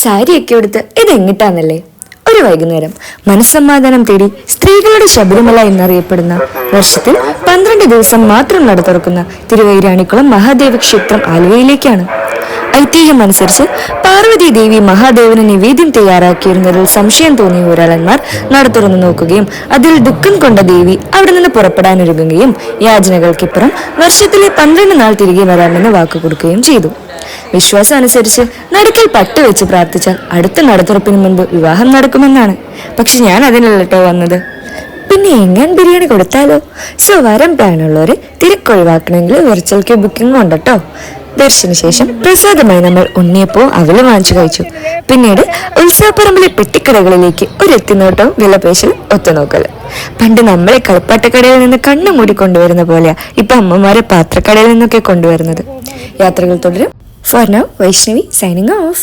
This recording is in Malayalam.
സാരിയൊക്കെ എടുത്ത് ഇതെങ്ങിട്ടാന്നല്ലേ. ഒരു വൈകുന്നേരം മനസ്സമാധാനം തേടി സ്ത്രീകളുടെ ശബരിമല എന്നറിയപ്പെടുന്ന വർഷത്തിൽ 12 ദിവസം മാത്രം നട തുറക്കുന്ന തിരുവൈരാണിക്കുളം മഹാദേവ ക്ഷേത്രം ആലുവയിലേക്കാണ്. ഐതിഹ്യമനുസരിച്ച് പാർവതി ദേവി മഹാദേവന് നിവേദ്യം തയ്യാറാക്കിയിരുന്നതിൽ സംശയം തോന്നിയ ഊരാളന്മാർ നട തുറന്നു നോക്കുകയും അതിൽ ദുഃഖം കൊണ്ട ദേവി അവിടെ നിന്ന് പുറപ്പെടാനൊരുങ്ങുകയും യാചനകൾക്കിപ്പുറം വർഷത്തിലെ 12 നാൾ തിരികെ വരാമെന്ന് വാക്കു കൊടുക്കുകയും ചെയ്തു. വിശ്വാസം അനുസരിച്ച് നടുക്കിൽ പട്ട് വെച്ച് പ്രാർത്ഥിച്ചാൽ അടുത്ത നടത്തുറപ്പിന് മുൻപ് വിവാഹം നടക്കുമെന്നാണ്. പക്ഷെ ഞാൻ അതിനല്ലോ വന്നത്. പിന്നെ എങ്ങാൻ ബിരിയാണി കൊടുത്താലോ? സോ വരം പ്ലാനുള്ളവര് തിരക്കൊഴിവാക്കണമെങ്കിൽ വെർച്വൽ ക്യൂ ബുക്കിംഗ് ഉണ്ടട്ടോ. ദർശന ശേഷം പ്രസാദമായി നമ്മൾ ഉണ്ണിയപ്പോ അവല് വാങ്ങിച്ചു കഴിച്ചു. പിന്നീട് ഉത്സവപ്പറമ്പിലെ പെട്ടിക്കടകളിലേക്ക് ഒരു എത്തിനോട്ടവും വിലപേശൽ ഒത്തുനോക്കല്. പണ്ട് നമ്മളെ കളിപ്പാട്ടക്കടയിൽ നിന്ന് കണ്ണു മൂടി കൊണ്ടുവരുന്ന പോലെയാ ഇപ്പൊ അമ്മമാരെ പാത്രക്കടയിൽ നിന്നൊക്കെ കൊണ്ടുവരുന്നത്. യാത്രകൾ തുടരും. For now, Vaishnavi signing off.